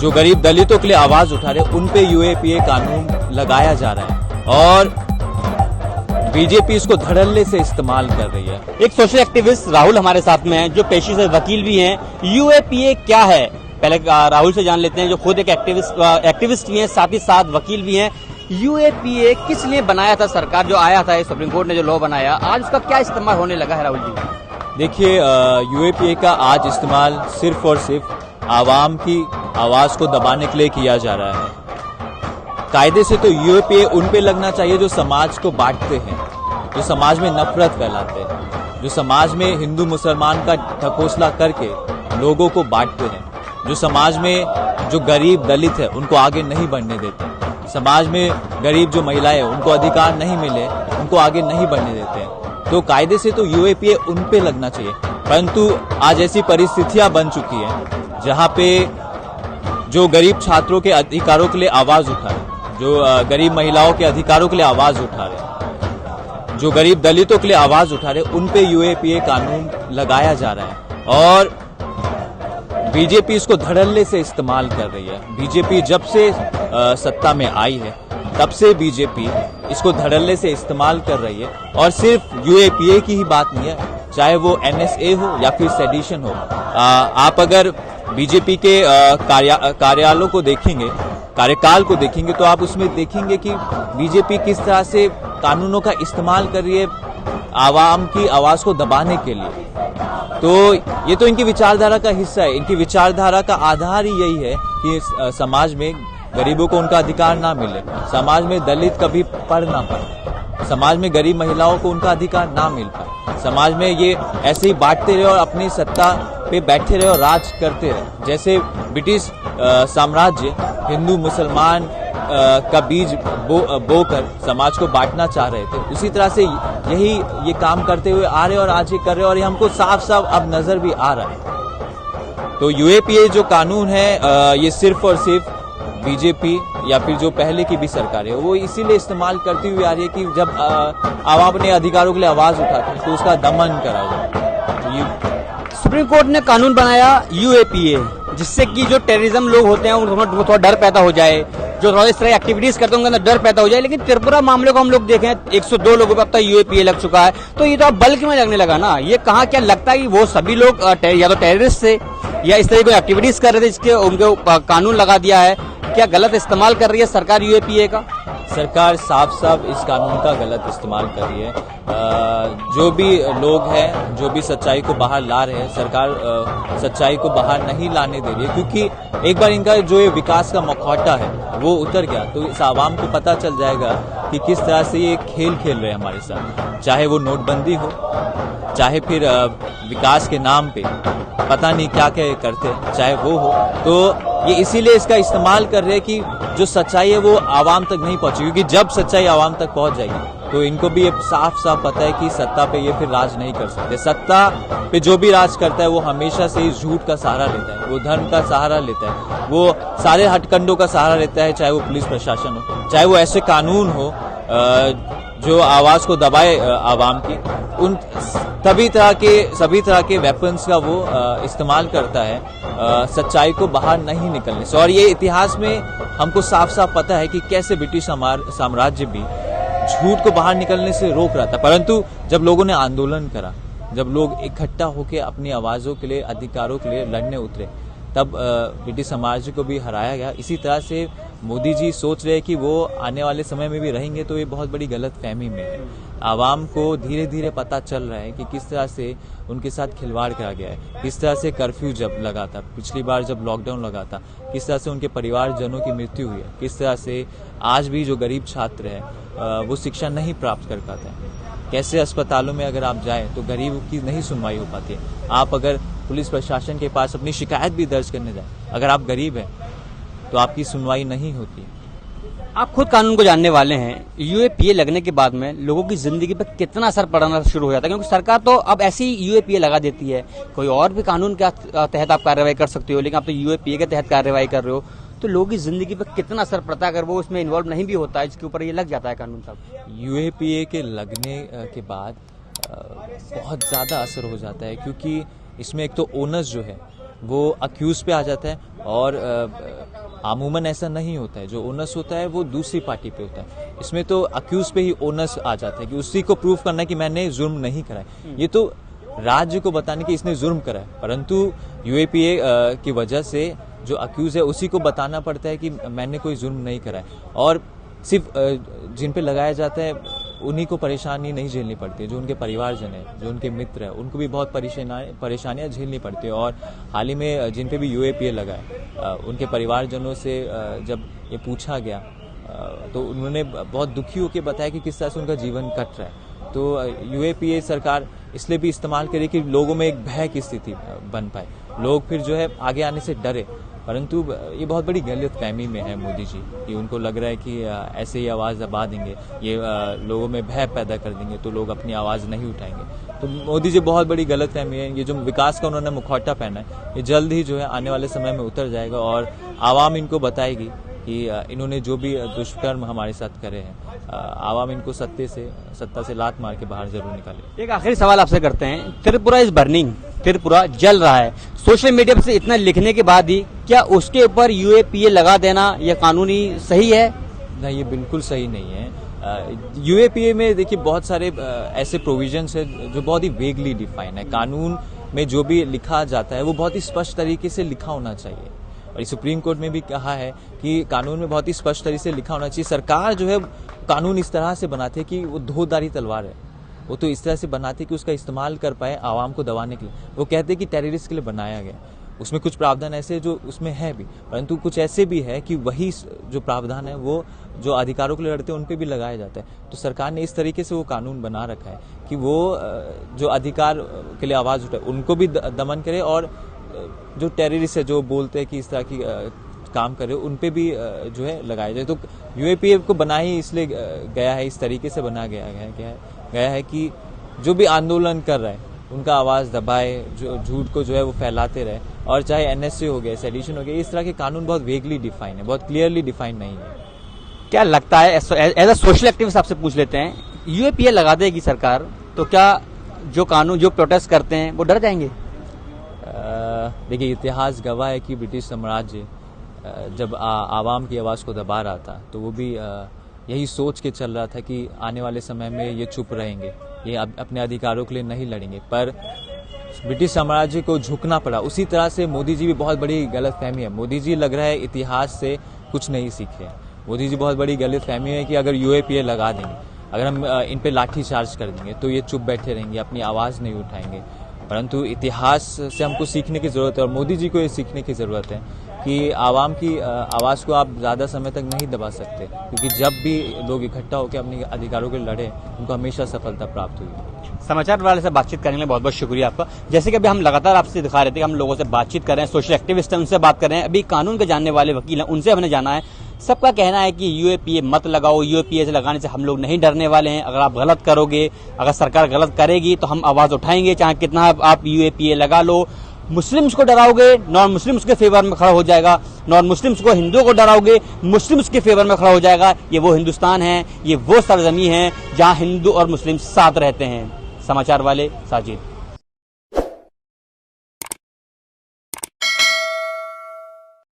जो गरीब दलितों के लिए आवाज उठा रहे उन पे यूएपीए कानून लगाया जा रहा है और बीजेपी इसको धड़ल्ले से इस्तेमाल कर रही है। एक सोशल एक्टिविस्ट राहुल हमारे साथ में हैं, जो पेशे से वकील भी हैं। यूएपीए क्या है, पहले राहुल से जान लेते हैं, जो खुद एक एक्टिविस्ट भी हैं, साथ ही साथ वकील भी हैं। यूएपीए किस लिए बनाया था सरकार, जो आया था सुप्रीम कोर्ट ने जो लॉ बनाया, आज उसका क्या इस्तेमाल होने लगा है राहुल जी? देखिए, यूएपीए का आज इस्तेमाल सिर्फ और सिर्फ आवाम की आवाज को दबाने के लिए किया जा रहा है। कायदे से तो यूएपीए उन पे लगना चाहिए जो समाज को बांटते हैं, जो समाज में नफरत फैलाते हैं, जो समाज में हिंदू मुसलमान का ढकोसला करके लोगों को बांटते हैं, जो समाज में जो गरीब दलित है उनको आगे नहीं बढ़ने देते, समाज में गरीब जो महिलाएं हैं उनको अधिकार नहीं मिले उनको आगे नहीं बढ़ने देते हैं। तो कायदे से तो यूएपीए उन पे लगना चाहिए, परंतु आज ऐसी परिस्थितियां बन चुकी हैं जहां पे जो गरीब छात्रों के अधिकारों के लिए आवाज उठा रहे, जो गरीब महिलाओं के अधिकारों के लिए आवाज उठा रहे, जो गरीब दलितों के लिए आवाज उठा रहे, उन पे यूएपीए कानून लगाया जा रहा है और बीजेपी इसको धड़ल्ले से इस्तेमाल कर रही है। बीजेपी जब से सत्ता में आई है तब से बीजेपी इसको धड़ल्ले से इस्तेमाल कर रही है और सिर्फ यूएपीए की ही बात नहीं है, चाहे वो एनएसए हो या फिर सेडिशन हो। आप अगर बीजेपी के कार्यालयों को देखेंगे, कार्यकाल को देखेंगे, तो आप उसमें देखेंगे कि बीजेपी किस तरह से कानूनों का इस्तेमाल कर रही है आवाम की आवाज को दबाने के लिए। तो ये तो इनकी विचारधारा का हिस्सा है। इनकी विचारधारा का आधार ही यही है कि समाज में गरीबों को उनका अधिकार ना मिले, समाज में दलित कभी पढ़ ना पाए, समाज में गरीब महिलाओं को उनका अधिकार ना मिल पाए, समाज में ये ऐसे ही बांटते रहे और अपनी सत्ता पे बैठे रहे और राज करते रहे। जैसे ब्रिटिश साम्राज्य हिंदू मुसलमान का बीज बोकर समाज को बांटना चाह रहे थे, उसी तरह से ये काम करते हुए आ रहे और आज ये कर रहे और ये हमको साफ साफ अब नजर भी आ रहा है। तो यूएपीए जो कानून है ये सिर्फ और सिर्फ बीजेपी या फिर जो पहले की भी सरकार है वो इसीलिए इस्तेमाल करती हुई आ रही है कि जब आवाम अपने अधिकारों के लिए आवाज उठाते हैं तो उसका दमन करा जाए। सुप्रीम कोर्ट ने कानून बनाया यूएपीए, जिससे कि जो टेररिज्म लोग होते हैं उनको थोड़ा डर पैदा हो जाए, जो थोड़ा इस तरह एक्टिविटीज करते हैं उनके अंदर डर पैदा हो जाए। लेकिन त्रिपुरा मामले को हम लोग देखें, 102 लोगों पर अब तक यूएपीए लग चुका है, तो ये तो अब बल्क में लगने लगा ना। ये कहाँ, क्या लगता है कि वो सभी लोग या तो टेररिस्ट थे या इस तरह की एक्टिविटीज कर रहे थे जिसके उनको कानून लगा दिया है? क्या गलत इस्तेमाल कर रही है सरकार यूएपीए का? सरकार साफ साफ इस कानून का गलत इस्तेमाल कर रही है। जो भी लोग हैं, जो भी सच्चाई को बाहर ला रहे हैं, सरकार सच्चाई को बाहर नहीं लाने दे रही है, क्योंकि एक बार इनका जो ये विकास का मुखौटा है वो उतर गया तो इस आवाम को पता चल जाएगा कि किस तरह से ये खेल खेल रहे हैं हमारे साथ, चाहे वो नोटबंदी हो, चाहे फिर विकास के नाम पे पता नहीं क्या क्या करते हैं, चाहे वो हो। तो ये इसीलिए इसका इस्तेमाल कर रहे हैं कि जो सच्चाई है वो आवाम तक नहीं पहुंची, क्योंकि जब सच्चाई आवाम तक पहुंच जाएगी तो इनको भी ये साफ साफ पता है कि सत्ता पे ये फिर राज नहीं कर सकते। सत्ता पे जो भी राज करता है वो हमेशा से इस झूठ का सहारा लेता है, वो धर्म का सहारा लेता है, वो सारे हटकंडों का सहारा लेता है, चाहे वो पुलिस प्रशासन हो, चाहे वो ऐसे कानून हो जो आवाज को दबाए आवाम की, उन सभी तरह के वेपन्स का वो इस्तेमाल करता है सच्चाई को बाहर नहीं निकलने से। और ये इतिहास में हमको साफ साफ पता है कि कैसे ब्रिटिश साम्राज्य भी झूठ को बाहर निकलने से रोक रहा था, परंतु जब लोगों ने आंदोलन करा, जब लोग इकट्ठा होकर अपनी आवाजों के लिए, अधिकारों के लिए लड़ने उतरे, तब ब्रिटिश साम्राज्य को भी हराया गया। इसी तरह से मोदी जी सोच रहे हैं कि वो आने वाले समय में भी रहेंगे, तो ये बहुत बड़ी गलत फहमी में है। आवाम को धीरे धीरे पता चल रहा है कि किस तरह से उनके साथ खिलवाड़ करा गया है, किस तरह से कर्फ्यू जब लगा था, पिछली बार जब लॉकडाउन लगा था, किस तरह से उनके परिवारजनों की मृत्यु हुई है, किस तरह से आज भी जो गरीब छात्र है वो शिक्षा नहीं प्राप्त कर पाते हैं, कैसे अस्पतालों में अगर आप जाएं तो गरीब की नहीं सुनवाई हो पाती है। आप अगर पुलिस प्रशासन के पास अपनी शिकायत भी दर्ज करने जाए, अगर आप गरीब हैं तो आपकी सुनवाई नहीं होती। आप खुद कानून को जानने वाले हैं, यूएपीए लगने के बाद में लोगों की जिंदगी पर कितना असर पड़ना शुरू हो जाता है? क्योंकि सरकार तो अब ऐसे ही यूएपीए लगा देती है, कोई और भी कानून के तहत आप कार्रवाई कर सकते हो, लेकिन आप तो यूएपीए के तहत कार्रवाई कर रहे हो, तो लोगों की जिंदगी पर कितना असर पड़ता है अगर वो उसमें इन्वॉल्व नहीं भी होता है, जिसके ऊपर ये लग जाता है कानून? तब यूएपीए के लगने के बाद बहुत ज़्यादा असर हो जाता है, क्योंकि इसमें एक तो ओनस जो है वो अक्यूज पे आ जाता है और अमूमन ऐसा नहीं होता है। जो ओनस होता है वो दूसरी पार्टी पे होता है। इसमें तो अक्यूज पे ही ओनस आ जाता है कि उसी को प्रूव करना है कि मैंने जुर्म नहीं करा है। ये तो राज्य को बताने कि इसने जुर्म करा है, परंतु यूएपीए की वजह से जो अक्यूज है उसी को बताना पड़ता है कि मैंने कोई जुर्म नहीं करा है। और सिर्फ जिन पे लगाया जाता है उन्हीं को परेशानी नहीं झेलनी पड़ती है, जो उनके परिवारजन है, जो उनके मित्र है, उनको भी बहुत परेशानियां झेलनी पड़ती है। और हाल ही में जिन पे भी यूएपीए लगा है उनके परिवारजनों से जब ये पूछा गया तो उन्होंने बहुत दुखी होकर बताया कि किस तरह से उनका जीवन कट रहा है। तो यूएपीए सरकार इसलिए भी इस्तेमाल करे कि लोगों में एक भय की स्थिति बन पाए, लोग फिर जो है आगे आने से डरे। परंतु ये बहुत बड़ी गलतफहमी में है मोदी जी कि उनको लग रहा है कि ऐसे ही आवाज़ दबा देंगे, ये लोगों में भय पैदा कर देंगे तो लोग अपनी आवाज़ नहीं उठाएंगे। तो मोदी जी बहुत बड़ी गलतफहमी है। ये जो विकास का उन्होंने मुखौटा पहना है ये जल्द ही जो है आने वाले समय में उतर जाएगा और आवाम इनको बताएगी कि इन्होंने जो भी दुष्कर्म हमारे साथ करे हैं, आवाम इनको सत्ता से लात मार के बाहर जरूर निकाले। एक आखिरी सवाल आपसे करते हैं, त्रिपुरा इज बर्निंग, त्रिपुरा जल रहा है। सोशल मीडिया से इतना लिखने के बाद ही क्या उसके ऊपर यूएपीए लगा देना यह कानूनी सही है? नहीं, ये बिल्कुल सही नहीं है। यूएपीए में देखिए बहुत सारे ऐसे प्रोविजंस है जो बहुत ही वेगली डिफाइन है। कानून में जो भी लिखा जाता है वो बहुत ही स्पष्ट तरीके से लिखा होना चाहिए और सुप्रीम कोर्ट में भी कहा है कि कानून में बहुत ही स्पष्ट तरीके से लिखा होना चाहिए। सरकार जो है कानून इस तरह से बनाती है कि वो धोधारी तलवार है, वो तो इस तरह से बनाते कि उसका इस्तेमाल कर पाए आवाम को दबाने के लिए। वो कहते हैं कि टेररिस्ट के लिए बनाया गया, उसमें कुछ प्रावधान ऐसे जो उसमें है भी, परंतु कुछ ऐसे भी है कि वही जो प्रावधान है वो जो अधिकारों के लिए लड़ते हैं उन पे भी लगाया जाता है। तो सरकार ने इस तरीके से वो कानून बना रखा है कि वो जो अधिकार के लिए आवाज उठाए उनको भी दमन करे और जो टेररिस्ट है जो बोलते हैं कि इस तरह की काम करे उन पे भी जो है लगाया जाए। तो यूएपीए को बना ही इसलिए गया है, इस तरीके से बना गया है कि जो भी आंदोलन कर रहा है उनका आवाज दबाए, जो झूठ को जो है वो फैलाते रहे। और चाहे एनएसए हो गया, सेडिशन हो गया, इस तरह के कानून बहुत वेगली डिफाइन है, बहुत क्लियरली डिफाइन नहीं है। क्या लगता है, एज अ सोशल एक्टिविस्ट आपसे पूछ लेते हैं, यूएपीए लगा देगी सरकार तो क्या जो कानून जो प्रोटेस्ट करते हैं वो डर जाएंगे? देखिए, इतिहास गवाह है कि ब्रिटिश साम्राज्य जब आवाम की आवाज़ को दबा रहा था तो वो भी यही सोच के चल रहा था कि आने वाले समय में ये चुप रहेंगे, ये अपने अधिकारों के लिए नहीं लड़ेंगे। पर ब्रिटिश साम्राज्य को झुकना पड़ा। उसी तरह से मोदी जी भी बहुत बड़ी गलतफहमी है। मोदी जी लग रहा है इतिहास से कुछ नहीं सीखे। मोदी जी बहुत बड़ी गलतफहमी है कि अगर यूएपीए लगा देंगे, अगर हम इन पे लाठी चार्ज कर देंगे तो ये चुप बैठे रहेंगे, अपनी आवाज़ नहीं उठाएंगे। परंतु इतिहास से हमको सीखने की ज़रूरत है और मोदी जी को ये सीखने की ज़रूरत है कि आवाम की आवाज़ को आप ज़्यादा समय तक नहीं दबा सकते, क्योंकि जब भी लोग इकट्ठा होकर अपने अधिकारों के लिए लड़े उनको हमेशा सफलता प्राप्त हुई। समाचार वाले से बातचीत करने के लिए बहुत बहुत शुक्रिया आपका। जैसे कि अभी हम लगातार आपसे दिखा रहे थे कि हम लोगों से बातचीत कर रहे हैं, सोशल एक्टिविस्ट हैं उनसे बात कर रहे हैं, अभी कानून के जानने वाले वकील हैं उनसे हमने जाना है। सबका कहना है कि यूएपीए मत लगाओ, यूएपीए से लगाने से हम लोग नहीं डरने वाले हैं। अगर आप गलत करोगे, अगर सरकार गलत करेगी तो हम आवाज उठाएंगे, चाहे कितना आप यूएपीए लगा लो। मुस्लिम्स को डराओगे, नॉन मुस्लिम्स के फेवर में खड़ा हो जाएगा। नॉन मुस्लिम्स को, हिंदुओं को डराओगे, मुस्लिम्स के फेवर में खड़ा हो जाएगा। ये वो हिंदुस्तान है, ये वो सरजमी है जहां हिंदू और मुस्लिम साथ रहते हैं। समाचार वाले साजिद।